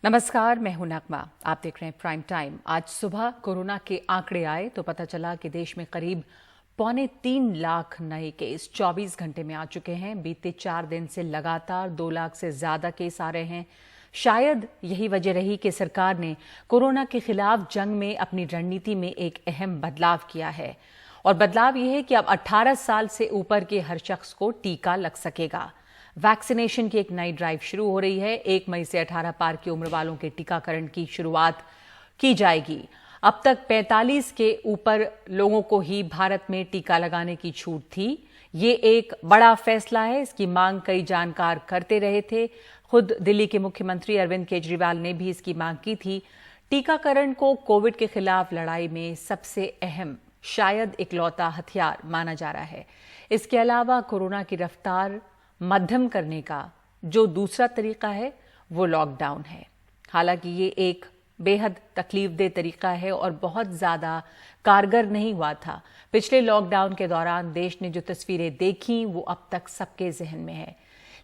नमस्कार, मैं हूं नगमा। आप देख रहे हैं प्राइम टाइम। आज सुबह कोरोना के आंकड़े आए तो पता चला कि देश में करीब 3.25 लाख नए केस 24 घंटे में आ चुके हैं। बीते 4 दिन से लगातार 2 लाख से ज्यादा केस आ रहे हैं। शायद यही वजह रही कि सरकार ने कोरोना के खिलाफ जंग में अपनी रणनीति में एक अहम बदलाव किया है। और बदलाव यह है कि अब 18 साल से ऊपर के हर शख्स को टीका लग सकेगा। वैक्सीनेशन की एक नई ड्राइव शुरू हो रही है। 1 मई से 18 पार की उम्र वालों के टीकाकरण की शुरुआत की जाएगी। अब तक 45 के ऊपर लोगों को ही भारत में टीका लगाने की छूट थी। ये एक बड़ा फैसला है। इसकी मांग कई जानकार करते रहे थे। खुद दिल्ली के मुख्यमंत्री अरविंद केजरीवाल ने भी इसकी मांग की थी। टीकाकरण को कोविड के खिलाफ लड़ाई में सबसे अहम, शायद इकलौता हथियार माना जा रहा है। इसके अलावा कोरोना की रफ्तार मध्यम करने का जो दूसरा तरीका है वो लॉकडाउन है। हालांकि ये एक बेहद तकलीफदेह तरीका है और बहुत ज्यादा कारगर नहीं हुआ था। पिछले लॉकडाउन के दौरान देश ने जो तस्वीरें देखी वो अब तक सबके जहन में है।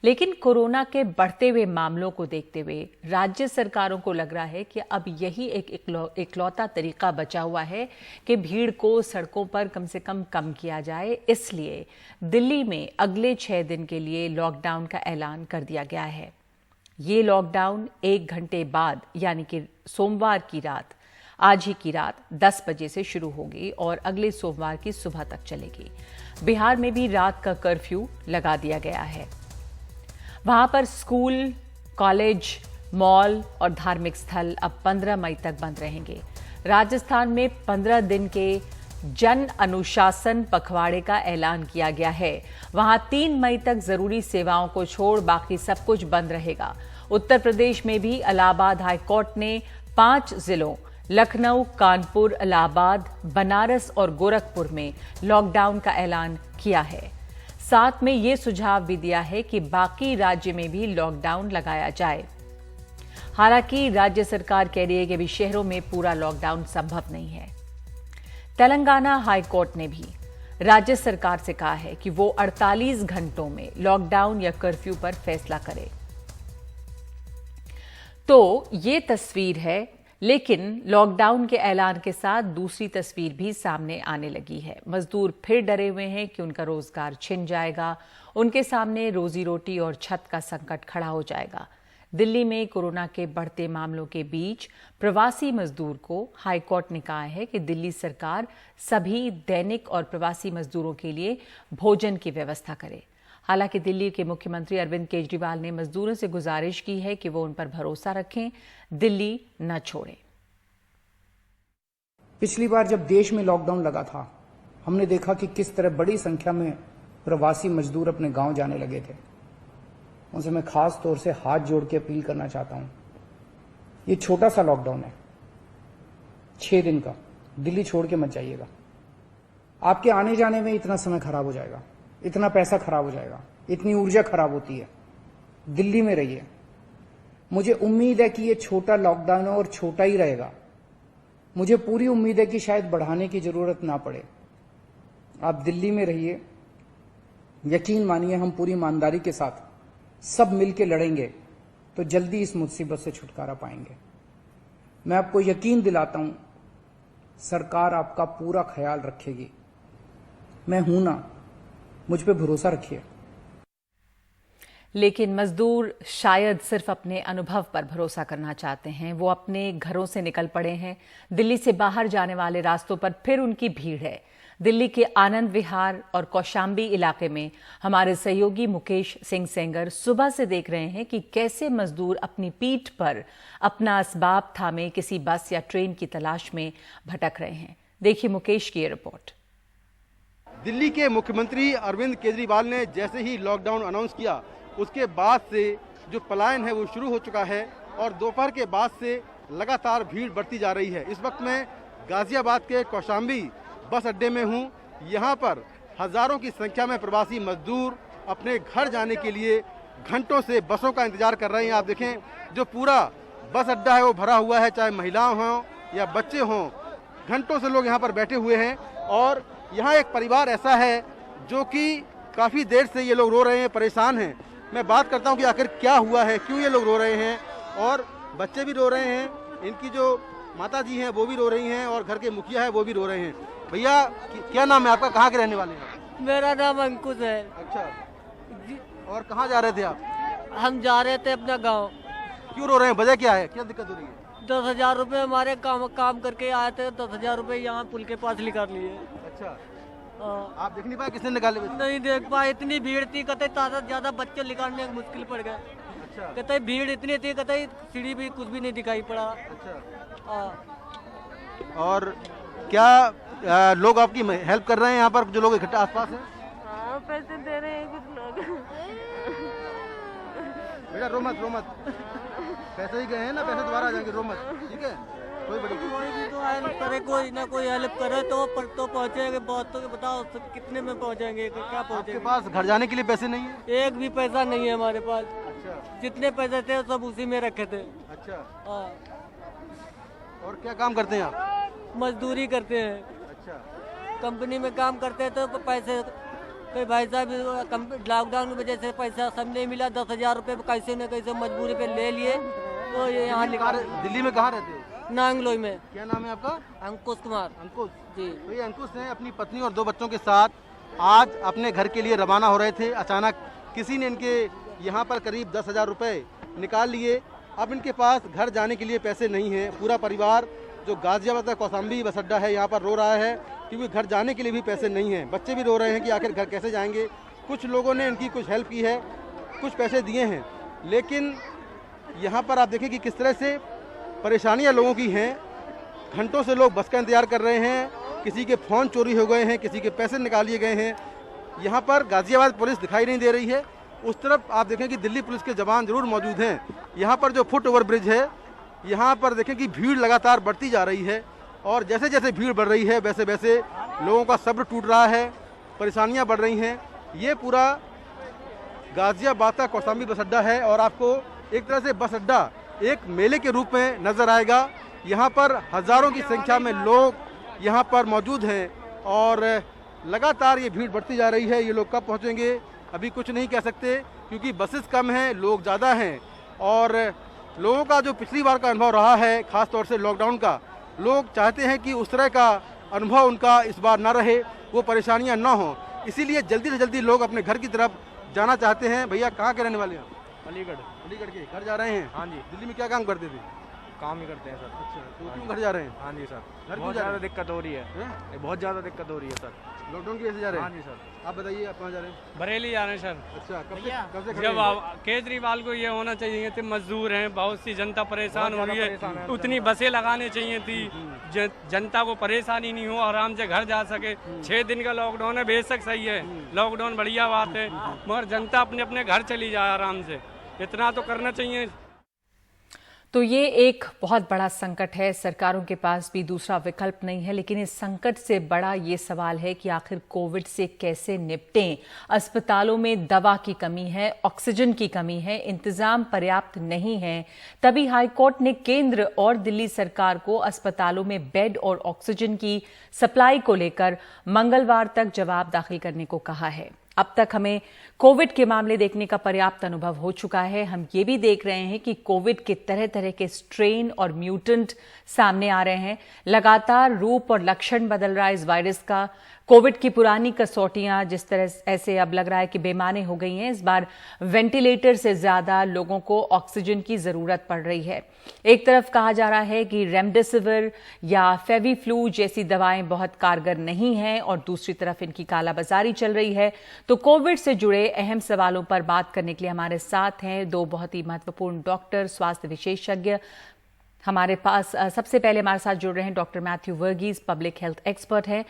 लेकिन कोरोना के बढ़ते हुए मामलों को देखते हुए राज्य सरकारों को लग रहा है कि अब यही एक इकलौता तरीका बचा हुआ है कि भीड़ को सड़कों पर कम से कम किया जाए। इसलिए दिल्ली में अगले 6 दिन के लिए लॉकडाउन का ऐलान कर दिया गया है। ये लॉकडाउन 1 घंटे बाद यानी कि सोमवार की रात, आज ही की रात 10 बजे से शुरू होगी और अगले सोमवार की सुबह तक चलेगी। बिहार में भी रात का कर्फ्यू लगा दिया गया है। वहां पर स्कूल, कॉलेज, मॉल और धार्मिक स्थल अब 15 मई तक बंद रहेंगे। राजस्थान में 15 दिन के जन अनुशासन पखवाड़े का ऐलान किया गया है। वहां 3 मई तक जरूरी सेवाओं को छोड़ बाकी सब कुछ बंद रहेगा। उत्तर प्रदेश में भी इलाहाबाद हाई कोर्ट ने 5 जिलों लखनऊ, कानपुर, इलाहाबाद, बनारस और गोरखपुर में लॉकडाउन का ऐलान किया है। साथ में ये सुझाव भी दिया है कि बाकी राज्य में भी लॉकडाउन लगाया जाए। हालांकि राज्य सरकार कह रही है कि अभी शहरों में पूरा लॉकडाउन संभव नहीं है। तेलंगाना हाई कोर्ट ने भी राज्य सरकार से कहा है कि वो 48 घंटों में लॉकडाउन या कर्फ्यू पर फैसला करे। तो ये तस्वीर है, लेकिन लॉकडाउन के ऐलान के साथ दूसरी तस्वीर भी सामने आने लगी है। मजदूर फिर डरे हुए हैं कि उनका रोजगार छिन जाएगा। उनके सामने रोजी रोटी और छत का संकट खड़ा हो जाएगा। दिल्ली में कोरोना के बढ़ते मामलों के बीच प्रवासी मजदूर को हाईकोर्ट ने कहा है कि दिल्ली सरकार सभी दैनिक और प्रवासी मजदूरों के लिए भोजन की व्यवस्था करे। हालांकि दिल्ली के मुख्यमंत्री अरविंद केजरीवाल ने मजदूरों से गुजारिश की है कि वो उन पर भरोसा रखें, दिल्ली न छोड़ें। पिछली बार जब देश में लॉकडाउन लगा था, हमने देखा कि किस तरह बड़ी संख्या में प्रवासी मजदूर अपने गांव जाने लगे थे। उनसे मैं खास तौर से हाथ जोड़ के अपील करना चाहता हूं। ये छोटा सा लॉकडाउन है, 6 दिन का। दिल्ली छोड़ के मत जाइएगा। आपके आने जाने में इतना समय खराब हो जाएगा, इतना पैसा खराब हो जाएगा, इतनी ऊर्जा खराब होती है। दिल्ली में रहिए। मुझे उम्मीद है कि ये छोटा लॉकडाउन है और छोटा ही रहेगा। मुझे पूरी उम्मीद है कि शायद बढ़ाने की जरूरत ना पड़े। आप दिल्ली में रहिए। यकीन मानिए, हम पूरी ईमानदारी के साथ सब मिलकर लड़ेंगे तो जल्दी इस मुसीबत से छुटकारा पाएंगे। मैं आपको यकीन दिलाता हूं, सरकार आपका पूरा ख्याल रखेगी। मैं हूं ना, मुझ पे भरोसा रखिए। लेकिन मजदूर शायद सिर्फ अपने अनुभव पर भरोसा करना चाहते हैं। वो अपने घरों से निकल पड़े हैं। दिल्ली से बाहर जाने वाले रास्तों पर फिर उनकी भीड़ है। दिल्ली के आनंद विहार और कौशाम्बी इलाके में हमारे सहयोगी मुकेश सिंह सेंगर सुबह से देख रहे हैं कि कैसे मजदूर अपनी पीठ पर अपना असबाब थामे किसी बस या ट्रेन की तलाश में भटक रहे हैं। देखिए मुकेश की ये रिपोर्ट। दिल्ली के मुख्यमंत्री अरविंद केजरीवाल ने जैसे ही लॉकडाउन अनाउंस किया, उसके बाद से जो पलायन है वो शुरू हो चुका है और दोपहर के बाद से लगातार भीड़ बढ़ती जा रही है। इस वक्त मैं गाजियाबाद के कौशाम्बी बस अड्डे में हूं। यहां पर हजारों की संख्या में प्रवासी मजदूर अपने घर जाने के लिए घंटों से बसों का इंतजार कर रहे हैं। आप देखें, जो पूरा बस अड्डा है वो भरा हुआ है, चाहे महिलाएं हों या बच्चे हों। घंटों से लोग यहां पर बैठे हुए हैं और यहाँ एक परिवार ऐसा है जो कि काफ़ी देर से ये लोग रो रहे हैं, परेशान हैं। मैं बात करता हूँ कि आखिर क्या हुआ है, क्यों ये लोग रो रहे हैं और बच्चे भी रो रहे हैं, इनकी जो माता जी हैं वो भी रो रही हैं और घर के मुखिया है वो भी रो रहे हैं। भैया क्या नाम है आपका, कहाँ के रहने वाले हैं आप? मेरा नाम अंकुश है। अच्छा, और कहाँ जा रहे थे आप? हम जा रहे थे अपना गांव। क्यों रो रहे हैं, वजह क्या है, क्या दिक्कत हो रही है? 10,000 रुपये हमारे काम करके आए थे, 10,000 रुपये यहाँ पुल के पास निकाल लिए। अच्छा, हाँ। आप देख नहीं पाए किसने निकाले? नहीं देख पाए, इतनी भीड़ थी, कहते ज्यादा बच्चे निकालने में मुश्किल पड़ गए। अच्छा, कहते भीड़ इतनी थी, कहते सीढ़ी भी कुछ भी नहीं दिखाई पड़ा। अच्छा, हाँ। और क्या लोग आपकी हेल्प कर रहे हैं यहाँ पर, जो लोग इकट्ठा आसपास हैं? हाँ, पैसे दे रहे हैं कुछ लोग। बेटा रो मत, रो मत, पैसे ही गए हैं ना, पैसे दोबारा आ जाएंगे, रो मत, ठीक है? कोई बड़ी कोई भी तो हेल्प करे, कोई ना कोई हेल्प करे तो पहुँचेंगे। बहुत तो बताओ कितने में पहुँचेंगे, क्या आपके पहुँचेंगे? पास घर जाने के लिए पैसे नहीं है? एक भी पैसा नहीं है हमारे पास। अच्छा, जितने पैसे थे सब उसी में रखे थे। अच्छा, हाँ। और क्या काम करते हैं आप? मजदूरी करते हैं, अच्छा, कंपनी में काम करते हैं, तो पैसे कोई भाई साहब लॉकडाउन की वजह से पैसा सब नहीं मिला। 10,000 रुपये कैसे न कैसे मजबूरी पे ले लिए, तो ये यहाँ दिल्ली में कहाँ रहते हो? नांगलोई में। क्या नाम है आपका? अंकुश कुमार अंकुश जी। तो ये अंकुश हैं, अपनी पत्नी और 2 बच्चों के साथ आज अपने घर के लिए रवाना हो रहे थे। अचानक किसी ने इनके यहाँ पर करीब 10,000 रुपये निकाल लिए। अब इनके पास घर जाने के लिए पैसे नहीं हैं। पूरा परिवार जो गाजियाबाद का कौशाम्बी बस अड्डा है यहाँ पर रो रहा है, क्योंकि घर जाने के लिए भी पैसे नहीं हैं। बच्चे भी रो रहे हैं कि आखिर घर कैसे जाएंगे। कुछ लोगों ने इनकी कुछ हेल्प की है, कुछ पैसे दिए हैं, लेकिन यहाँ पर आप देखें कि किस तरह से परेशानियाँ लोगों की हैं। घंटों से लोग बस का इंतजार कर रहे हैं, किसी के फ़ोन चोरी हो गए हैं, किसी के पैसे निकाल लिए गए हैं। यहाँ पर गाजियाबाद पुलिस दिखाई नहीं दे रही है। उस तरफ आप देखें कि दिल्ली पुलिस के जवान जरूर मौजूद हैं। यहाँ पर जो फुट ओवर ब्रिज है, यहाँ पर देखें कि भीड़ लगातार बढ़ती जा रही है, और जैसे जैसे भीड़ बढ़ रही है वैसे वैसे लोगों का सब्र टूट रहा है, परेशानियाँ बढ़ रही हैं। ये पूरा गाजियाबाद का कौशाम्बी बस अड्डा है, और आपको एक तरह से बस अड्डा एक मेले के रूप में नज़र आएगा। यहाँ पर हज़ारों की संख्या में लोग यहाँ पर मौजूद हैं, और लगातार ये भीड़ बढ़ती जा रही है। ये लोग कब पहुँचेंगे अभी कुछ नहीं कह सकते, क्योंकि बसेस कम हैं, लोग ज़्यादा हैं, और लोगों का जो पिछली बार का अनुभव रहा है, ख़ास तौर से लॉकडाउन का, लोग चाहते हैं कि उस तरह का अनुभव उनका इस बार ना रहे, वो परेशानियां ना हो। इसीलिए जल्दी से जल्दी लोग अपने घर की तरफ जाना चाहते हैं। भैया कहाँ के रहने वाले हैं? अलीगढ़। अलीगढ़ के घर जा रहे हैं? हाँ जी। दिल्ली में क्या काम करते थे? काम ही करते हैं सर। अच्छा, तो क्यों घर जा रहे हैं? हाँ जी सर, घर बहुत ज़्यादा दिक्कत हो रही है। बहुत ज़्यादा दिक्कत हो रही है सर, लॉकडाउन की वजह से जा रहे हैं? हाँ जी सर। आप बताइए, आप कहाँ जा रहे हैं? बरेली जा रहे हैं सर। अच्छा, कब से खड़े जब हैं? केजरीवाल को ये होना चाहिए थे, मजदूर हैं, बहुत सी जनता परेशान हो रही परेशान है, है उतनी बसें लगाने चाहिए थी, जनता को परेशानी नहीं हो, आराम से घर जा सके। 6 दिन का लॉकडाउन है, बेशक सही है, लॉकडाउन बढ़िया बात है, मगर जनता अपने अपने घर चली जाए आराम से, इतना तो करना चाहिए। तो ये एक बहुत बड़ा संकट है, सरकारों के पास भी दूसरा विकल्प नहीं है। लेकिन इस संकट से बड़ा ये सवाल है कि आखिर कोविड से कैसे निपटें। अस्पतालों में दवा की कमी है, ऑक्सीजन की कमी है, इंतजाम पर्याप्त नहीं है। तभी हाईकोर्ट ने केंद्र और दिल्ली सरकार को अस्पतालों में बेड और ऑक्सीजन की सप्लाई को लेकर मंगलवार तक जवाब दाखिल करने को कहा है। अब तक हमें कोविड के मामले देखने का पर्याप्त अनुभव हो चुका है। हम ये भी देख रहे हैं कि कोविड के तरह तरह के स्ट्रेन और म्यूटेंट सामने आ रहे हैं। लगातार रूप और लक्षण बदल रहा है इस वायरस का। कोविड की पुरानी कसौटियां जिस तरह ऐसे अब लग रहा है कि बेमाने हो गई हैं, इस बार वेंटिलेटर से ज्यादा लोगों को ऑक्सीजन की जरूरत पड़ रही है। एक तरफ कहा जा रहा है कि रेमडेसिविर या फेविफ्लू जैसी दवाएं बहुत कारगर नहीं हैं, और दूसरी तरफ इनकी कालाबाजारी चल रही है। तो कोविड से जुड़े अहम सवालों पर बात करने के लिए हमारे साथ हैं 2 बहुत ही महत्वपूर्ण डॉक्टर, स्वास्थ्य विशेषज्ञ। हमारे पास सबसे पहले हमारे साथ जुड़ रहे हैं doctor Mathew Varghese, public health expert हैं।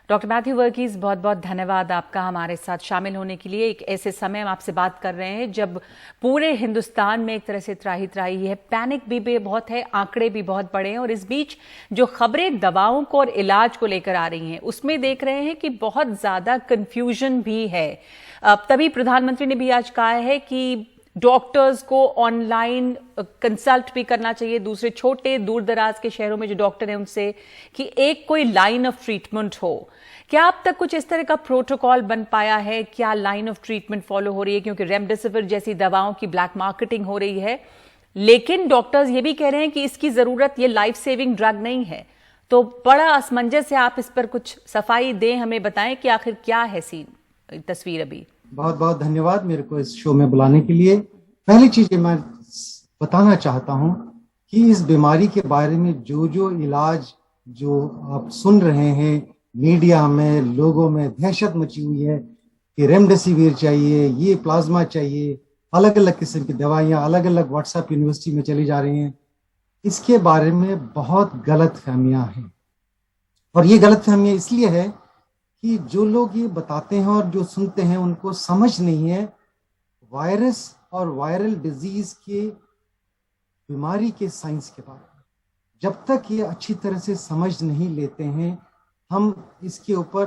डॉक्टर मैथ्यू वर्गीज, बहुत बहुत धन्यवाद आपका हमारे साथ शामिल होने के लिए। एक ऐसे समय हम आपसे बात कर रहे हैं जब पूरे हिंदुस्तान में एक तरह से त्राही त्राही है, पैनिक भी बहुत है, आंकड़े भी बहुत बड़े हैं, और इस बीच जो खबरें दवाओं को और इलाज को लेकर आ रही हैं उसमें देख रहे हैं कि बहुत ज्यादा कंफ्यूजन भी है। तभी प्रधानमंत्री ने भी आज कहा है कि डॉक्टर्स को ऑनलाइन कंसल्ट भी करना चाहिए, दूसरे छोटे दूर दराज के शहरों में जो डॉक्टर हैं उनसे, कि एक कोई लाइन ऑफ ट्रीटमेंट हो। क्या अब तक कुछ इस तरह का प्रोटोकॉल बन पाया है? क्या लाइन ऑफ ट्रीटमेंट फॉलो हो रही है? क्योंकि रेमडेसिविर जैसी दवाओं की ब्लैक मार्केटिंग हो रही है, लेकिन डॉक्टर्स ये भी कह रहे हैं कि इसकी जरूरत ये लाइफ सेविंग ड्रग नहीं है। तो बड़ा असमंजस है, आप इस पर कुछ सफाई दें, हमें बताएं कि आखिर क्या है सीन तस्वीर अभी। बहुत बहुत धन्यवाद मेरे को इस शो में बुलाने के लिए। पहली चीज मैं बताना चाहता हूं कि इस बीमारी के बारे में जो इलाज जो आप सुन रहे हैं मीडिया में, लोगों में दहशत मची हुई है कि रेमडेसिविर चाहिए, ये प्लाज्मा चाहिए, अलग अलग किस्म की दवाइयां अलग अलग व्हाट्सएप यूनिवर्सिटी में चली जा रही हैं, इसके बारे में बहुत गलत फहमियां हैं। और ये गलत फहमियां इसलिए है कि जो लोग ये बताते हैं और जो सुनते हैं उनको समझ नहीं है वायरस और वायरल डिजीज के बीमारी के साइंस के बारे में। जब तक ये अच्छी तरह से समझ नहीं लेते हैं हम इसके ऊपर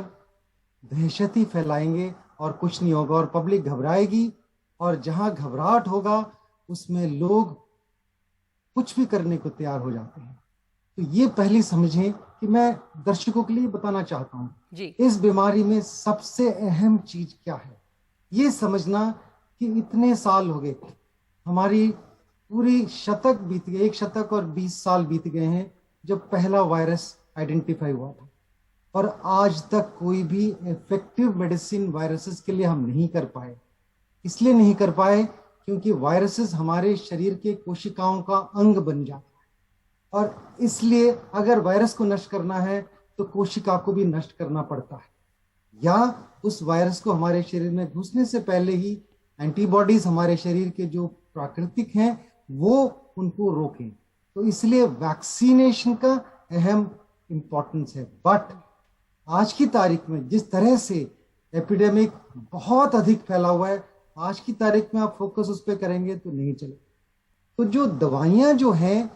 दहशत ही फैलाएंगे और कुछ नहीं होगा, और पब्लिक घबराएगी, और जहां घबराहट होगा उसमें लोग कुछ भी करने को तैयार हो जाते हैं। तो ये पहले समझें कि मैं दर्शकों के लिए बताना चाहता हूं जी। इस बीमारी में सबसे अहम चीज क्या है, ये समझना कि इतने साल हो गए, हमारी पूरी शतक बीत गए, 1 शतक और 20 साल बीत गए हैं जब पहला वायरस आइडेंटिफाई हुआ था, और आज तक कोई भी इफेक्टिव मेडिसिन वायरसेस के लिए हम नहीं कर पाए। इसलिए नहीं कर पाए क्योंकि वायरसेस हमारे शरीर के कोशिकाओं का अंग बन जाता है, और इसलिए अगर वायरस को नष्ट करना है तो कोशिका को भी नष्ट करना पड़ता है, या उस वायरस को हमारे शरीर में घुसने से पहले ही एंटीबॉडीज हमारे शरीर के जो प्राकृतिक हैं वो उनको रोकें। तो इसलिए वैक्सीनेशन का अहम इंपॉर्टेंस है। बट आज की तारीख में जिस तरह से एपिडेमिक बहुत अधिक फैला हुआ है, आज की तारीख में आप फोकस उस पर करेंगे तो नहीं चले। तो जो दवाइयां जो हैं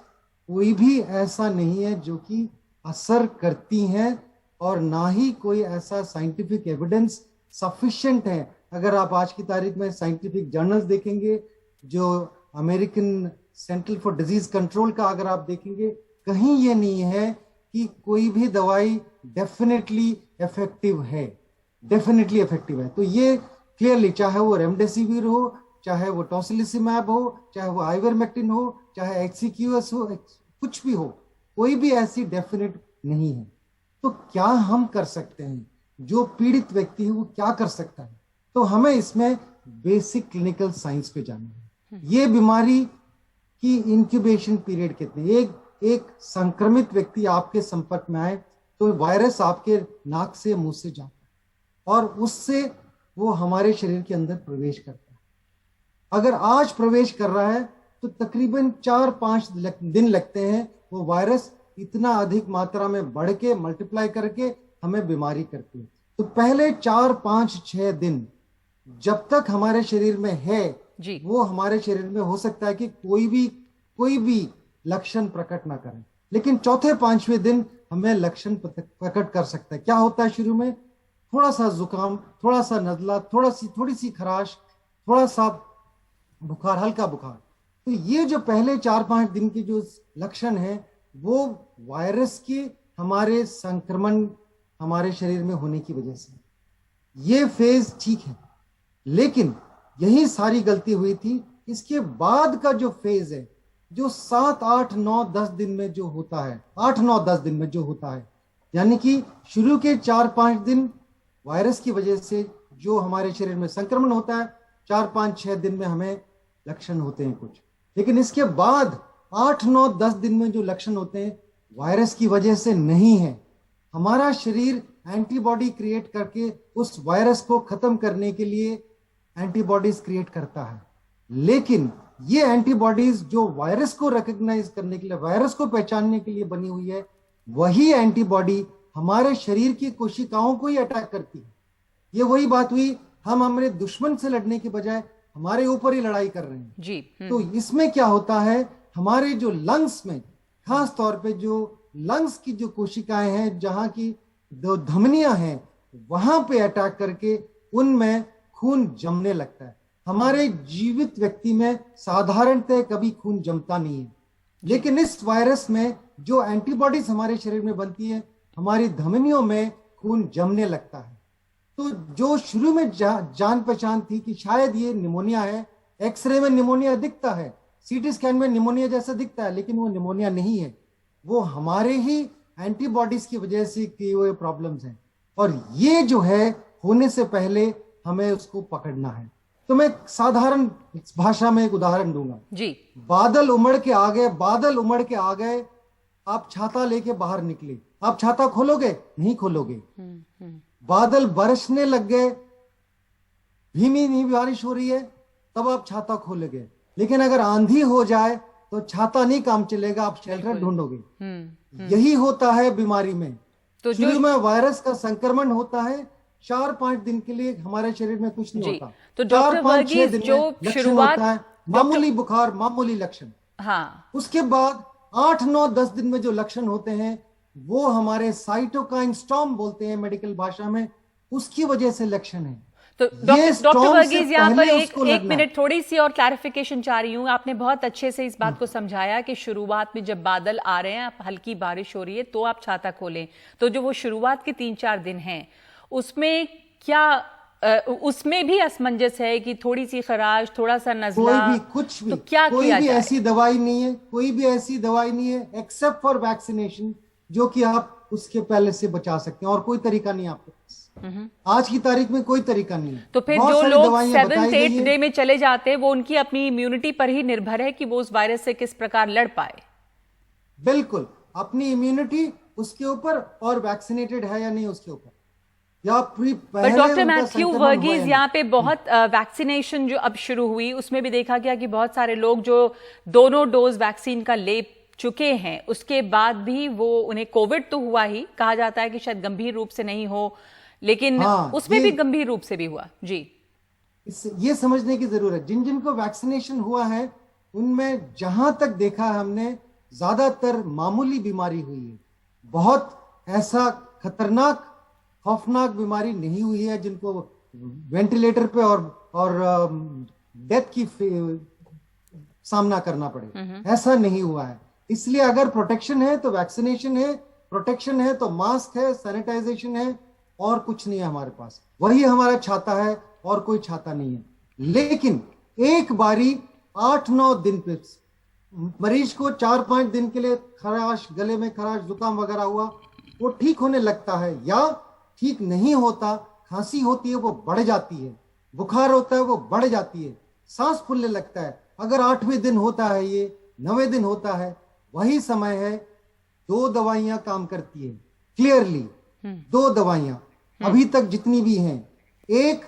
कोई भी ऐसा नहीं है जो कि असर करती हैं, और ना ही कोई ऐसा साइंटिफिक एविडेंस सफिशिएंट है। अगर आप आज की तारीख में साइंटिफिक जर्नल्स देखेंगे, जो American centre for disease control का अगर आप देखेंगे, कहीं ये नहीं है कि कोई भी दवाई डेफिनेटली इफेक्टिव है, डेफिनेटली इफेक्टिव है। तो ये क्लियरली, चाहे वो रेमडेसिविर हो, चाहे वो टोसिलिसिमैब हो, चाहे वो आइवरमेक्टिन हो, चाहे HCQS हो, कुछ भी हो, कोई भी ऐसी डेफिनेट नहीं है। तो क्या हम कर सकते हैं, जो पीड़ित व्यक्ति है वो क्या कर सकता है? तो हमें इसमें बेसिक क्लिनिकल साइंस पे जाना है। ये बीमारी की इंक्यूबेशन पीरियड कितनी, एक संक्रमित व्यक्ति आपके संपर्क में आए तो वायरस आपके नाक से मुंह से जाता है और उससे वो हमारे शरीर के अंदर प्रवेश करता है। अगर आज प्रवेश कर रहा है तो तकरीबन 4-5 दिन लगते हैं वो वायरस इतना अधिक मात्रा में बढ़ के मल्टीप्लाई करके हमें बीमारी करती है। तो पहले 4-5-6 दिन जब तक हमारे शरीर में है जी, वो हमारे शरीर में हो सकता है कि कोई भी लक्षण प्रकट ना करें, लेकिन चौथे 5वें दिन हमें लक्षण प्रकट कर सकता है। क्या होता है शुरू में? थोड़ा सा जुकाम, थोड़ा सा नजला, थोड़ी सी खराश, थोड़ा सा बुखार, हल्का बुखार। तो ये जो पहले 4-5 दिन के जो लक्षण है वो वायरस के हमारे संक्रमण हमारे शरीर में होने की वजह से ये फेज ठीक है। लेकिन यही सारी गलती हुई थी। इसके बाद का जो फेज है, जो 7, 8, 9, 10 दिन में जो होता है, 8, 9, 10 दिन में जो होता है, यानी कि शुरू के 4-5 दिन वायरस की वजह से जो हमारे शरीर में संक्रमण होता है, 4-5-6 दिन में हमें लक्षण होते हैं कुछ। लेकिन इसके बाद 8, 9, 10 दिन में जो लक्षण होते हैं वायरस की वजह से नहीं है। हमारा शरीर एंटीबॉडी क्रिएट करके उस वायरस को खत्म करने के लिए एंटीबॉडीज क्रिएट करता है। लेकिन ये एंटीबॉडीज जो वायरस को रिकॉग्नाइज करने के लिए, वायरस को पहचानने के लिए बनी हुई है, वही एंटीबॉडी हमारे शरीर की कोशिकाओं को ही अटैक करती है। ये वही बात हुई, हम हमारे दुश्मन से लड़ने के बजाय हमारे ऊपर ही लड़ाई कर रहे हैं जी। तो इसमें क्या होता है, हमारे जो लंग्स में, खास तौर पे जो लंग्स की जो कोशिकाएं हैं, जहां की जो धमनियां हैं, वहां पे अटैक करके उनमें खून जमने लगता है। हमारे जीवित व्यक्ति में साधारणतः कभी खून जमता नहीं है, लेकिन इस वायरस में जो एंटीबॉडीज हमारे शरीर में बनती है, हमारी धमनियों में खून जमने लगता है। तो जो शुरू में जान पहचान थी कि शायद ये निमोनिया है, एक्सरे में निमोनिया दिखता है, सीटी स्कैन में निमोनिया जैसा दिखता है, लेकिन वो निमोनिया नहीं है, वो हमारे ही एंटीबॉडीज की वजह से किए हुए प्रॉब्लम्स हैं। और ये जो है होने से पहले हमें उसको पकड़ना है। तो मैं साधारण भाषा में एक उदाहरण दूंगा जी। बादल उमड़ के आ गए, बादल उमड़ के आ गए, आप छाता लेके बाहर निकले, आप छाता खोलोगे? नहीं खोलोगे। बादल बरसने लग गए, धीमी धीमी बारिश हो रही है, तब आप छाता खोलोगे। लेकिन अगर आंधी हो जाए तो छाता नहीं काम चलेगा, आप शेल्टर ढूंढोगे। यही होता है बीमारी में। तो शुरू में वायरस का संक्रमण होता है, 4-5 दिन के लिए हमारे शरीर में कुछ नहीं होता। तो डॉक्टर वर्गीस, जो शुरुआत होता है मामूली बुखार, मामूली लक्षण। हाँ, उसके बाद 8-9-10 दिन में जो लक्षण होते हैं वो हमारे साइटोकाइन स्टॉर्म बोलते हैं मेडिकल भाषा में, उसकी वजह से लक्षण है। तो डॉक्टर वर्गीस, यहाँ पर एक मिनट थोड़ी सी और क्लैरिफिकेशन चाह रही हूँ। आपने बहुत अच्छे से इस बात को समझाया कि शुरुआत में जब बादल आ रहे हैं, हल्की बारिश हो रही है, तो आप छाता खोलें। तो जो वो शुरुआत के 3-4 दिन हैं, उसमें क्या उसमें भी असमंजस है कि थोड़ी सी खराश, थोड़ा सा नज़ला, कोई भी कुछ भी, तो क्या कोई किया भी जाए? ऐसी दवाई नहीं है, कोई भी ऐसी दवाई नहीं है एक्सेप्ट फॉर वैक्सीनेशन, जो कि आप उसके पहले से बचा सकते हैं, और कोई तरीका नहीं आपके पास। आज की तारीख में कोई तरीका नहीं है। तो फिर बहुत जो सारी लोग दवाइयां 7th बताई गई 8th हैं। डे में चले जाते हैं, वो उनकी अपनी इम्यूनिटी पर ही निर्भर है कि वो उस वायरस से किस प्रकार लड़ पाए। बिल्कुल, अपनी इम्यूनिटी उसके ऊपर, और वैक्सीनेटेड है या नहीं उसके ऊपर, या पर डॉक्टर मैथ्यू वर्गीस, यहाँ पे बहुत वैक्सीनेशन जो अब शुरू हुई, उसमें भी देखा गया कि बहुत सारे लोग जो दोनों डोज वैक्सीन का ले चुके हैं, उसके बाद भी वो उन्हें कोविड तो हुआ ही, कहा जाता है कि शायद गंभीर रूप से नहीं हो, लेकिन उसमें भी गंभीर रूप से भी हुआ। जी, ये समझने की जरूरत है, जिन जिनको वैक्सीनेशन हुआ है उनमें जहां तक देखा है हमने, ज्यादातर मामूली बीमारी हुई है। बहुत ऐसा खतरनाक खौफनाक बीमारी नहीं हुई है जिनको वेंटिलेटर पे और डेथ की सामना करना पड़े, ऐसा नहीं हुआ है। इसलिए अगर प्रोटेक्शन है तो वैक्सीनेशन है, प्रोटेक्शन है तो मास्क है, सैनिटाइजेशन है, और कुछ नहीं है हमारे पास। वही हमारा छाता है, और कोई छाता नहीं है। लेकिन एक बारी 8-9 दिन पे मरीज को 4-5 दिन के लिए खराश, गले में खराश, जुकाम वगैरह हुआ, वो ठीक होने लगता है, या ठीक नहीं होता, खांसी होती है वो बढ़ जाती है, बुखार होता है वो बढ़ जाती है, सांस फूलने लगता है। अगर 8वें दिन होता है, ये 9वें दिन होता है, वही समय है 2 दवाइयां काम करती है क्लियरली। 2 दवाइयां अभी तक जितनी भी हैं, एक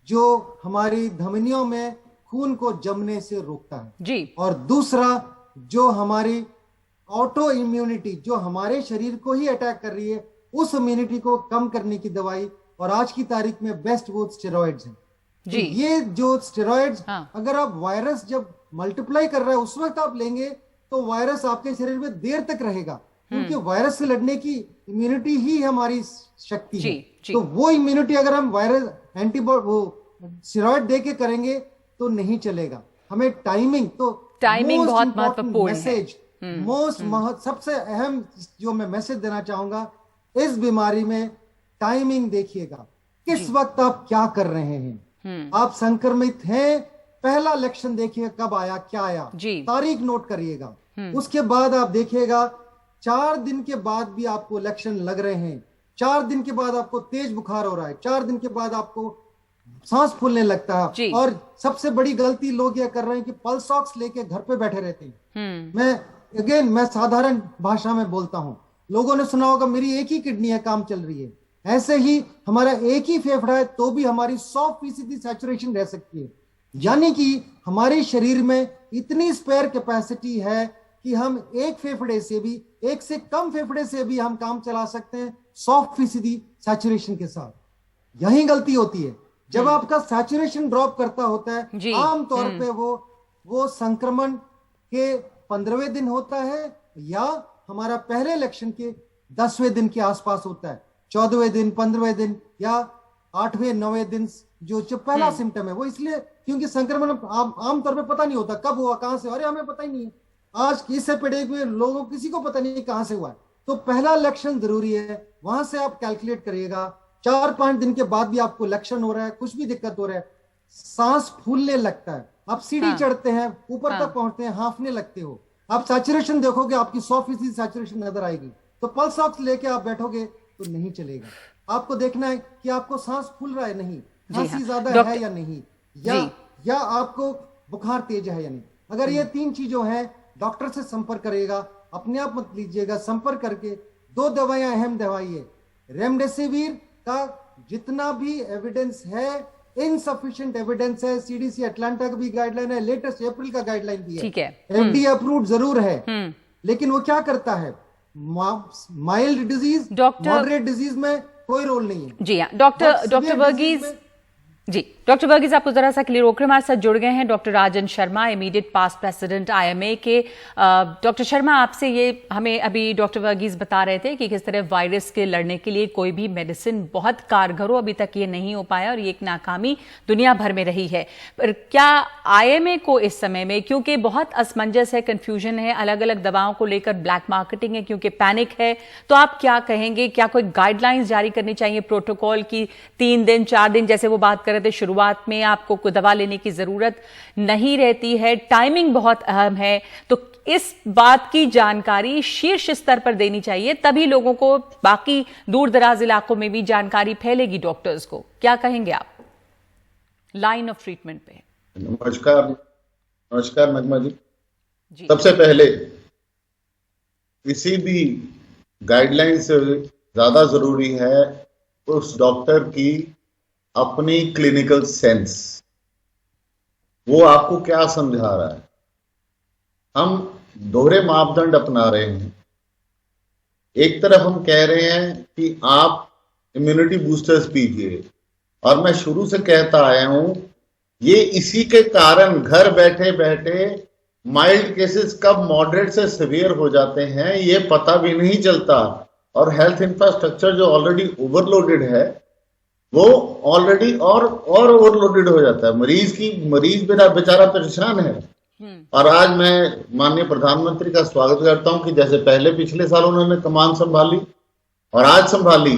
जो हमारी धमनियों में खून को जमने से रोकता है जी, और दूसरा जो हमारी ऑटो इम्यूनिटी, जो हमारे शरीर को ही अटैक कर रही है, उस इम्यूनिटी को कम करने की दवाई, और आज की तारीख में बेस्ट वो स्टेरॉइड्स हैं जी। तो ये जो स्टेरॉइड्स, अगर आप वायरस जब मल्टीप्लाई कर रहा है उस वक्त आप लेंगे, तो वायरस आपके शरीर में देर तक रहेगा, क्योंकि वायरस से लड़ने की इम्यूनिटी ही हमारी शक्ति है। तो वो इम्यूनिटी अगर हम वायरस एंटीबॉडी वो स्टेरॉइड दे के करेंगे तो नहीं चलेगा। हमें टाइमिंग बहुत महत्वपूर्ण मैसेज, सबसे अहम जो मैं मैसेज देना चाहूंगा, इस बीमारी में टाइमिंग देखिएगा, किस वक्त आप क्या कर रहे हैं। आप संक्रमित हैं, पहला लक्षण देखिए कब आया, क्या आया, तारीख नोट करिएगा। उसके बाद आप देखिएगा 4 दिन के बाद भी आपको लक्षण लग रहे हैं, 4 दिन के बाद आपको तेज बुखार हो रहा है, 4 दिन के बाद आपको सांस फूलने लगता है। और सबसे बड़ी गलती लोग यह कर रहे हैं कि पल्स ऑक्स लेके घर पे बैठे रहते हैं। मैं साधारण भाषा में बोलता हूं, लोगों ने सुना होगा मेरी एक ही किडनी है, काम चल रही है। ऐसे ही हमारा एक ही फेफड़ा है, तो भी हमारी 100% सैचुरेशन रह सकती है। यानी कि हमारे शरीर में इतनी स्पेयर कैपेसिटी है कि हम एक फेफड़े से भी, एक से कम फेफड़े से भी हम काम चला सकते हैं 100% सैचुरेशन के साथ। यही गलती होती है, जब आपका सैचुरेशन ड्रॉप करता होता है, आमतौर पे वो संक्रमण के 15वें दिन होता है, या हमारा पहले लक्षण के 10वें दिन के आसपास होता है, 14वें दिन, 15वें दिन, या 8वें 9वें दिन जो पहला सिम्टम है। वो इसलिए क्योंकि संक्रमण आमतौर पे पता नहीं होता कब हुआ, कहां से, अरे हमें पता ही नहीं है। आज इस एपिडेमिक में लोगों किसी को पता नहीं कहां से हुआ है। तो पहला लक्षण जरूरी है, वहां से आप कैलकुलेट करिएगा। 4-5 दिन के बाद भी आपको लक्षण हो रहा है, कुछ भी दिक्कत हो रहा है, सांस फूलने लगता है, आप सीढ़ी हाँ। चढ़ते हैं, ऊपर हाँ। तक पहुंचते हैं, हांफने लगते हो। आप सैचुरेशन देखोगे, आपकी 100% सैचुरेशन नजर आएगी, तो पल्स ऑक्स लेके आप बैठोगे तो नहीं चलेगा। आपको देखना है कि आपको सांस फूल रहा है नहीं, खांसी ज्यादा है या नहीं, या आपको बुखार तेज है या नहीं। अगर ये 3 चीजों हैं, डॉक्टर से संपर्क करेगा, अपने आप मत लीजिएगा, संपर्क करके। 2 दवाइयां अहम दवाई है, रेमडेसिविर का जितना भी एविडेंस है, इनसफिशिएंट एविडेंस है, सीडीसी अटलांटा का भी गाइडलाइन है, लेटेस्ट अप्रैल का गाइडलाइन भी है, ठीक है, एफडीए अप्रूव्ड जरूर है, लेकिन वो क्या करता है, माइल्ड डिजीज, मॉडरेट डिजीज में कोई रोल नहीं है। जी हाँ, डॉक्टर वर्गीज जी, डॉक्टर वर्गीज आपको जरा सा क्लियर होकर हमारे साथ जुड़ गए हैं doctor Rajan Sharma, immediate past president IMA के। डॉक्टर शर्मा, आपसे ये हमें अभी डॉक्टर वर्गीज बता रहे थे कि किस तरह वायरस के लड़ने के लिए कोई भी मेडिसिन बहुत कारगर हो, अभी तक ये नहीं हो पाया और ये एक नाकामी दुनिया भर में रही है। पर क्या आईएमए को इस समय में, क्योंकि बहुत असमंजस है, कंफ्यूजन है, अलग अलग दवाओं को लेकर ब्लैक मार्केटिंग है, क्योंकि पैनिक है, तो आप क्या कहेंगे? क्या कोई गाइडलाइंस जारी करनी चाहिए प्रोटोकॉल की? 3 दिन 4 दिन जैसे वो बात कर रहे थे, शुरुआत में आपको कोई दवा लेने की जरूरत नहीं रहती है, टाइमिंग बहुत अहम है, तो इस बात की जानकारी शीर्ष स्तर पर देनी चाहिए, तभी लोगों को बाकी दूर दराज इलाकों में भी जानकारी फैलेगी डॉक्टर्स को। क्या कहेंगे आप लाइन ऑफ ट्रीटमेंट पे? नमस्कार नगमा जी। सबसे पहले किसी भी गाइडलाइन से ज्यादा जरूरी है उस डॉक्टर की अपनी क्लिनिकल सेंस, वो आपको क्या समझा रहा है। हम दोहरे मापदंड अपना रहे हैं। एक तरफ हम कह रहे हैं कि आप इम्यूनिटी बूस्टर्स पीजिए, और मैं शुरू से कहता आया हूं, ये इसी के कारण घर बैठे बैठे माइल्ड केसेस कब मॉडरेट से सीवियर हो जाते हैं ये पता भी नहीं चलता, और हेल्थ इंफ्रास्ट्रक्चर जो ऑलरेडी ओवरलोडेड है वो ऑलरेडी और ओवरलोडेड हो जाता है। मरीज बेचारा परेशान है। और आज मैं माननीय प्रधानमंत्री का स्वागत करता हूं कि जैसे पहले पिछले साल उन्होंने कमान संभाली और आज संभाली,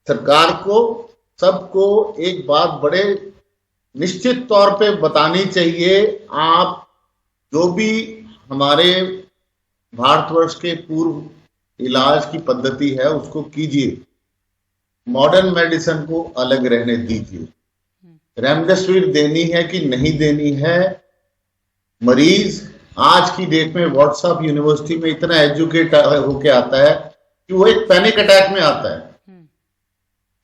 सरकार को सबको एक बात बड़े निश्चित तौर पे बतानी चाहिए। आप जो भी हमारे भारतवर्ष के पूर्व इलाज की पद्धति है उसको कीजिए, मॉडर्न मेडिसिन को अलग रहने दीजिए। रेमडेसिविर देनी है कि नहीं देनी है, मरीज आज की डेट में व्हाट्सएप यूनिवर्सिटी में इतना एजुकेट होके आता है कि वो एक पैनिक अटैक में आता है।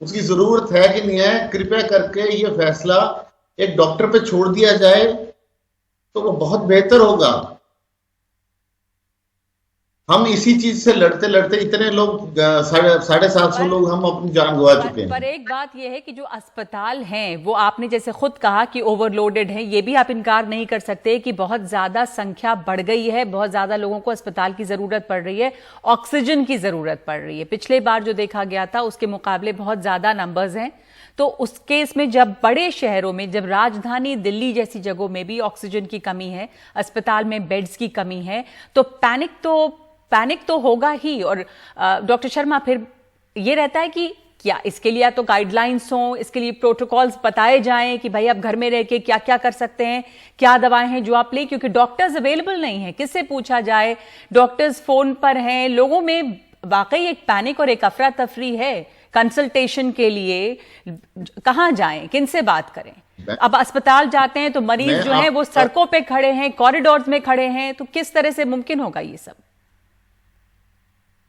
उसकी जरूरत है कि नहीं है, कृपया करके ये फैसला एक डॉक्टर पे छोड़ दिया जाए तो वो बहुत बेहतर होगा। हम इसी चीज से लड़ते लड़ते इतने लोग 750 लोग हम अपनी जान गवा चुके हैं। पर एक बात यह है कि जो अस्पताल हैं वो आपने जैसे खुद कहा कि ओवरलोडेड हैं, ये भी आप इनकार नहीं कर सकते कि बहुत ज्यादा संख्या बढ़ गई है, बहुत ज्यादा लोगों को अस्पताल की जरूरत पड़ रही है, ऑक्सीजन की जरूरत पड़ रही है। पिछले बार जो देखा गया था उसके मुकाबले बहुत ज्यादा नंबर्स हैं, तो उस केस में जब बड़े शहरों में, जब राजधानी दिल्ली जैसी जगहों में भी ऑक्सीजन की कमी है, अस्पताल में बेड्स की कमी है, तो पैनिक तो होगा ही। और डॉक्टर शर्मा, फिर ये रहता है कि क्या इसके लिए तो गाइडलाइंस हों, इसके लिए प्रोटोकॉल्स बताए जाएं कि भाई आप घर में रह के क्या क्या कर सकते हैं, क्या दवाएं हैं जो आप लें, क्योंकि डॉक्टर्स अवेलेबल नहीं है, किससे पूछा जाए, डॉक्टर्स फोन पर हैं, लोगों में वाकई एक पैनिक और एक अफरा तफरी है। कंसल्टेशन के लिए कहां जाएं, किनसे बात करें? अब अस्पताल जाते हैं तो मरीज जो है वो सड़कों पे खड़े हैं, कॉरिडोर्स में खड़े हैं, तो किस तरह से मुमकिन होगा ये सब?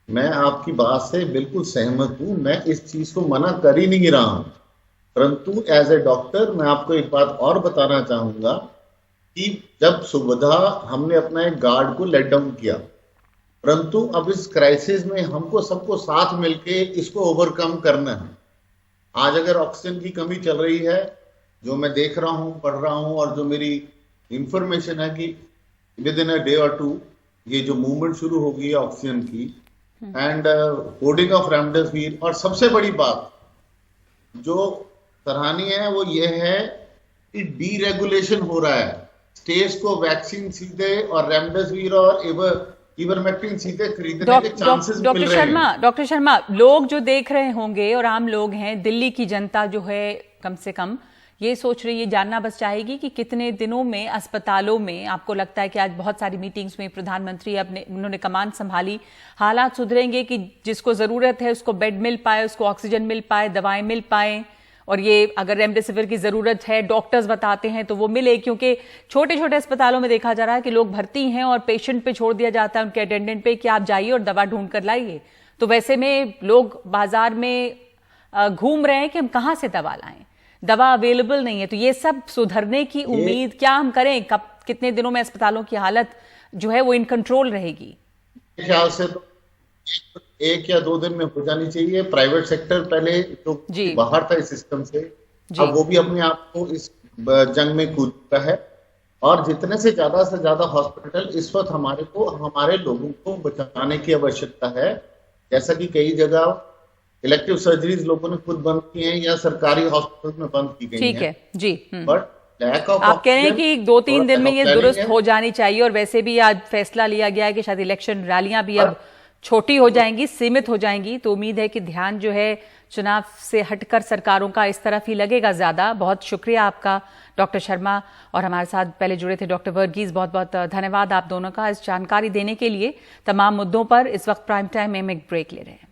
मैं आपकी बात से बिल्कुल सहमत हूं, मैं इस चीज को मना कर ही नहीं रहा हूं, परंतु एज ए डॉक्टर मैं आपको एक बात और बताना चाहूंगा कि जब सुविधा हमने अपना एक गार्ड को लेट डाउन किया, परंतु अब इस क्राइसिस में हमको सबको साथ मिलके इसको ओवरकम करना है। आज अगर ऑक्सीजन की कमी चल रही है, जो मैं देख रहा हूं, पढ़ रहा हूं, और जो मेरी इंफॉर्मेशन है कि विद इन अ डे और 2 ये जो मूवमेंट शुरू हो गई है ऑक्सीजन की एंड होर्डिंग ऑफ रेमडेसिविर। और सबसे बड़ी बात जो सराहनीय है वो ये है कि डीरेगुलेशन हो रहा है, स्टेट्स को वैक्सीन सीधे और रेमडेसिविर और इवरमेक्टिन सीधे खरीदने के चांसेस मिल रहे हैं। डॉक्टर शर्मा, लोग जो देख रहे होंगे और आम लोग हैं, दिल्ली की जनता जो है कम से कम, ये सोच रही है, जानना बस चाहेगी कि कितने दिनों में अस्पतालों में आपको लगता है कि आज बहुत सारी मीटिंग्स में प्रधानमंत्री उन्होंने कमान संभाली, हालात सुधरेंगे कि जिसको जरूरत है उसको बेड मिल पाए, उसको ऑक्सीजन मिल पाए, दवाएं मिल पाए, और ये अगर रेमडेसिविर की जरूरत है डॉक्टर्स बताते हैं तो वो मिले, क्योंकि छोटे छोटे अस्पतालों में देखा जा रहा है कि लोग भर्ती हैं और पेशेंट पे छोड़ दिया जाता है, उनके अटेंडेंट पे, कि आप जाइए और दवा ढूंढ कर लाइए। तो वैसे में लोग बाजार में घूम रहे हैं कि हम कहां से दवा लाएं, दवा अवेलेबल नहीं है। तो ये सब सुधरने की उम्मीद क्या हम करें? कब, कितने दिनों में अस्पतालों की हालत जो है वो इन कंट्रोल रहेगी? ख्याल से तो 1 या 2 दिन में हो जानी चाहिए। प्राइवेट सेक्टर पहले जो बाहर था इस सिस्टम से, अब वो भी अपने आप को इस जंग में कूद चुका है, और जितने से ज्यादा हॉस्पिटल इस वक्त हमारे लोगों को बचाने की आवश्यकता है। जैसा कि कई जगह इलेक्टिव सर्जरीज लोगों ने खुद बंद की हैं या सरकारी हॉस्पिटल में बंद की गई हैं। ठीक है जी। बट लैक ऑफ, आप कह रहे हैं कि 2-3 दिन में ये दुरुस्त हो जानी चाहिए, और वैसे भी आज फैसला लिया गया है कि शायद इलेक्शन रैलियां भी अब छोटी हो जाएंगी, सीमित हो जाएंगी। तो उम्मीद है कि ध्यान जो है चुनाव से हटकर सरकारों का इस तरफ ही लगेगा ज्यादा। बहुत शुक्रिया आपका डॉक्टर शर्मा, और हमारे साथ पहले जुड़े थे डॉक्टर वर्गीस। बहुत बहुत धन्यवाद आप दोनों का इस जानकारी देने के लिए तमाम मुद्दों पर। इस वक्त प्राइम टाइम में हम एक ब्रेक ले रहे हैं।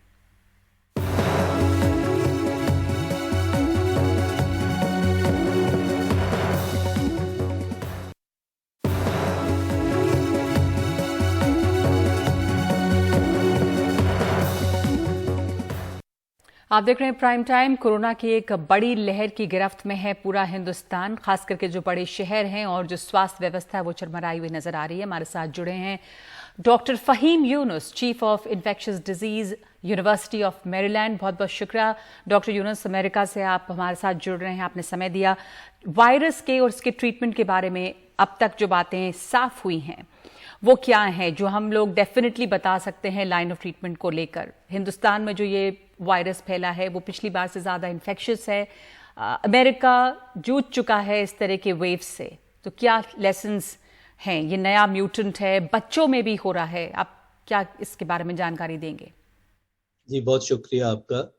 आप देख रहे हैं प्राइम टाइम। कोरोना की एक बड़ी लहर की गिरफ्त में है पूरा हिंदुस्तान, खास करके जो बड़े शहर हैं, और जो स्वास्थ्य व्यवस्था है वो चरमराई हुई नजर आ रही है। हमारे साथ जुड़े हैं doctor Faheem Younus, chief of infectious disease, university of Maryland. बहुत बहुत शुक्रिया डॉक्टर यूनुस, अमेरिका से आप हमारे साथ जुड़ रहे हैं, आपने समय दिया। वायरस के और इसके ट्रीटमेंट के बारे में अब तक जो बातें साफ हुई हैं वो क्या है जो हम लोग डेफिनेटली बता सकते हैं लाइन ऑफ ट्रीटमेंट को लेकर? हिंदुस्तान में जो ये वायरस फैला है वो पिछली बार से ज़्यादा इन्फेक्शियस है। अमेरिका जूझ चुका है इस तरह के वेव से, तो क्या लेसन्स हैं? ये नया म्यूटेंट है, बच्चों में भी हो रहा है, आप क्या इसके बारे में जानकारी देंगे? जी बहुत शुक्रिया आपका।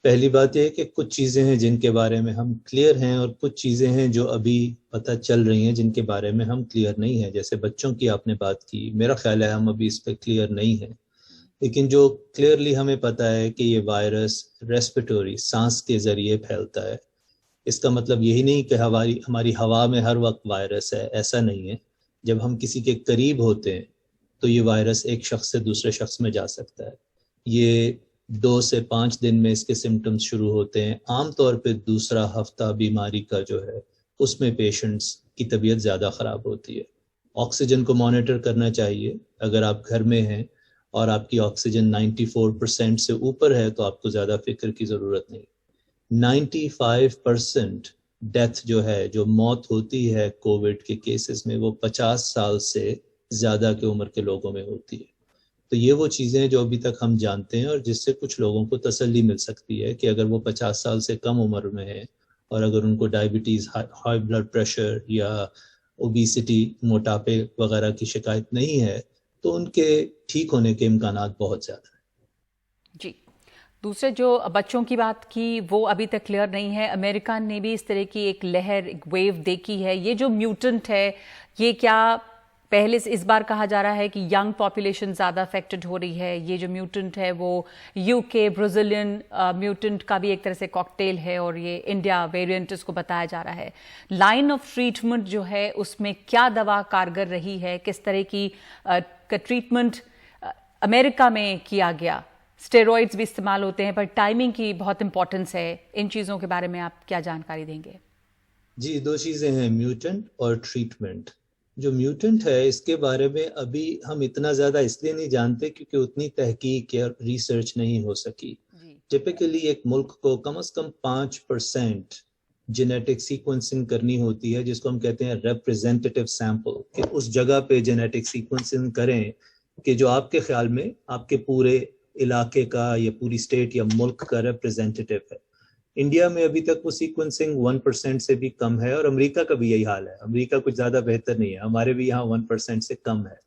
पहली बात यह है कि कुछ चीज़ें हैं जिनके बारे में हम क्लियर हैं, और कुछ चीज़ें हैं जो अभी पता चल रही हैं जिनके बारे में हम क्लियर नहीं हैं। जैसे बच्चों की आपने बात की, मेरा ख्याल है हम अभी इस पर क्लियर नहीं हैं, लेकिन जो क्लियरली हमें पता है कि ये वायरस रेस्पिरेटरी, सांस के ज़रिए फैलता है। इसका मतलब यही नहीं कि हमारी हवा में हर वक्त वायरस है, ऐसा नहीं है। जब हम किसी के करीब होते हैं तो ये वायरस एक शख्स से दूसरे शख्स में जा सकता है। ये 2 से 5 दिन में इसके सिम्टम्स शुरू होते हैं। आमतौर पे दूसरा हफ्ता बीमारी का जो है उसमें पेशेंट्स की तबीयत ज़्यादा ख़राब होती है। ऑक्सीजन को मॉनिटर करना चाहिए। अगर आप घर में हैं और आपकी ऑक्सीजन 94% से ऊपर है तो आपको ज़्यादा फिक्र की ज़रूरत नहीं। 95% डेथ जो है, जो मौत होती है कोविड के केसेस में, वो 50 साल से ज़्यादा की उम्र के लोगों में होती है। तो ये वो चीज़ें जो अभी तक हम जानते हैं और जिससे कुछ लोगों को तसल्ली मिल सकती है कि अगर वो 50 साल से कम उम्र में है और अगर उनको डायबिटीज़, हाई ब्लड प्रेशर या ओबेसिटी, मोटापे वगैरह की शिकायत नहीं है तो उनके ठीक होने के इम्कानात बहुत ज़्यादा हैं। जी, दूसरे जो बच्चों की बात की वो अभी तक क्लियर नहीं है। अमेरिका ने भी इस तरह की एक लहर, एक वेव देखी है। ये जो म्यूटेंट है, ये क्या पहले से इस बार कहा जा रहा है कि यंग पॉपुलेशन ज़्यादा अफेक्टेड हो रही है? ये जो म्यूटेंट है वो यूके ब्राज़ीलियन म्यूटेंट का भी एक तरह से कॉकटेल है, और ये इंडिया वेरिएंट इसको बताया जा रहा है। लाइन ऑफ ट्रीटमेंट जो है उसमें क्या दवा कारगर रही है? किस तरह की का ट्रीटमेंट अमेरिका में किया गया? स्टेरॉइड्स भी इस्तेमाल होते हैं, पर टाइमिंग की बहुत इंपॉर्टेंस है। इन चीज़ों के बारे में आप क्या जानकारी देंगे? जी, 2 चीज़ें हैं, म्यूटेंट और ट्रीटमेंट। जो म्यूटेंट है इसके बारे में अभी हम इतना ज़्यादा इसलिए नहीं जानते क्योंकि उतनी तहकीक या रिसर्च नहीं हो सकी। टिपिकली एक मुल्क को कम से कम 5% जेनेटिक सीक्वेंसिंग करनी होती है, जिसको हम कहते हैं रिप्रेजेंटेटिव सैंपल, कि उस जगह पे जेनेटिक सीक्वेंसिंग करें कि जो आपके ख्याल में आपके पूरे इलाके का या पूरी स्टेट या मुल्क का रिप्रेजेंटेटिव है। इंडिया में अभी तक वो सीक्वेंसिंग 1% से भी कम है, और अमेरिका का भी यही हाल है। अमेरिका कुछ ज़्यादा बेहतर नहीं है, हमारे भी यहाँ 1% से कम है।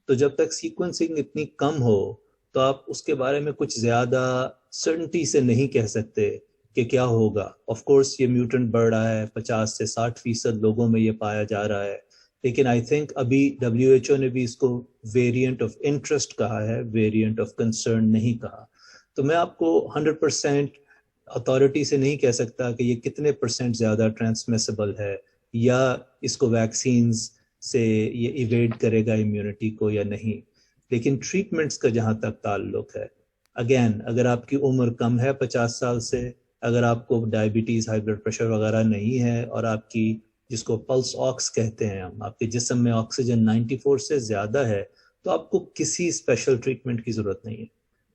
तो जब तक सीक्वेंसिंग इतनी कम हो तो आप उसके बारे में कुछ ज़्यादा सर्टेनिटी से नहीं कह सकते कि क्या होगा। ऑफ कोर्स ये म्यूटेंट बढ़ रहा है, 50 से 60% लोगों में ये पाया जा रहा है, लेकिन आई थिंक अभी WHO ने भी इसको वेरिएंट ऑफ इंटरेस्ट कहा है, वेरिएंट ऑफ कंसर्न नहीं कहा। तो मैं आपको 100% अथॉरिटी से नहीं कह सकता कि ये कितने % ज़्यादा ट्रांसमिसिबल है या इसको वैक्सीन्स से ये इवेड करेगा इम्यूनिटी को या नहीं। लेकिन ट्रीटमेंट्स का जहाँ तक ताल्लुक है, अगेन अगर आपकी उम्र कम है 50 साल से, अगर आपको डायबिटीज़, हाई ब्लड प्रेशर वगैरह नहीं है और आपकी जिसको पल्स ऑक्स कहते हैं हम, आपके जिस्म में ऑक्सीजन 94 से ज़्यादा है, तो आपको किसी स्पेशल ट्रीटमेंट की ज़रूरत नहीं है।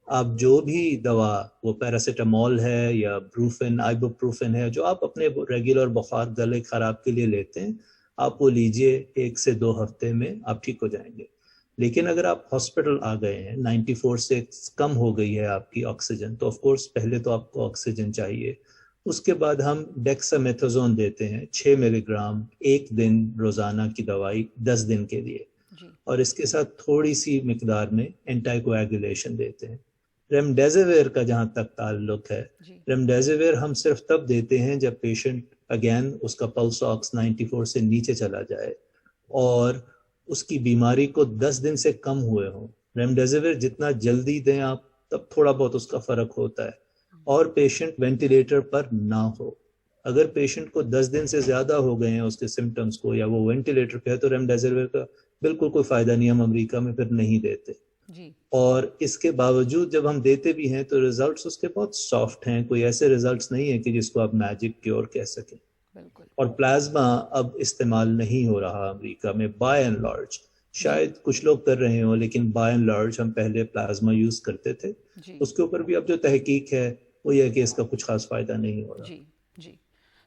आप जो भी दवा, वो पैरासीटामोल है या ब्रूफिन, आइबुप्रोफेन है, जो आप अपने रेगुलर बुखार, गले खराब के लिए लेते हैं, आप वो लीजिए, 1 से 2 हफ्ते में आप ठीक हो जाएंगे। लेकिन अगर आप हॉस्पिटल आ गए हैं, 94 से कम हो गई है आपकी ऑक्सीजन, तो ऑफ कोर्स पहले तो आपको ऑक्सीजन चाहिए। उसके बाद हम डेक्सामेथासोन देते हैं 6 मिलीग्राम 1 दिन रोजाना की दवाई 10 दिन के लिए, और इसके साथ थोड़ी सी मिकदार में एंटाइकोएगुलेशन देते हैं। रेमडेसिविर का जहां तक ताल्लुक है, रेमडेसिविर हम सिर्फ तब देते हैं जब पेशेंट अगेन उसका पल्स ऑक्स 94 से नीचे चला जाए और उसकी बीमारी को 10 दिन से कम हुए हों। रेमडेसिविर जितना जल्दी दें आप, तब थोड़ा बहुत उसका फर्क होता है, और पेशेंट वेंटिलेटर पर ना हो। अगर पेशेंट को 10 दिन से ज्यादा हो गए हैं उसके सिम्टम्स को, या वो वेंटिलेटर पे है, तो रेमडेसिविर का बिल्कुल कोई फायदा नहीं, हम अमेरिका में फिर नहीं देते जी। और इसके बावजूद जब हम देते भी हैं तो रिजल्ट्स उसके बहुत सॉफ्ट हैं, कोई ऐसे रिजल्ट्स नहीं है कि जिसको आप मैजिक क्योर कह सकें। और प्लाज्मा अब इस्तेमाल नहीं हो रहा अमेरिका में बाय एंड लार्ज, शायद कुछ लोग कर रहे हो, लेकिन बाय एंड लार्ज हम पहले प्लाज्मा यूज करते थे। उसके ऊपर भी अब जो तहकीक है वो ये है कि इसका कुछ खास फायदा नहीं हो रहा। जी जी,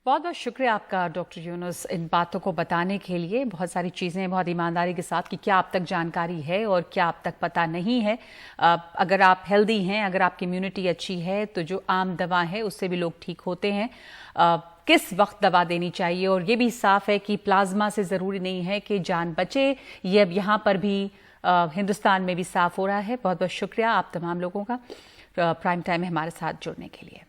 बहुत बहुत शुक्रिया आपका डॉक्टर यूनुस इन बातों को बताने के लिए। बहुत सारी चीज़ें बहुत ईमानदारी के साथ कि क्या आप तक जानकारी है और क्या आप तक पता नहीं है। अगर आप हेल्दी हैं, अगर आपकी इम्यूनिटी अच्छी है, तो जो आम दवा है उससे भी लोग ठीक होते हैं। किस वक्त दवा देनी चाहिए, और ये भी साफ है कि प्लाज्मा से ज़रूरी नहीं है कि जान बचे। ये अब यहाँ पर भी हिंदुस्तान में भी साफ हो रहा है। बहुत बहुत शुक्रिया आप तमाम लोगों का प्राइम टाइम में हमारे साथ जुड़ने के लिए।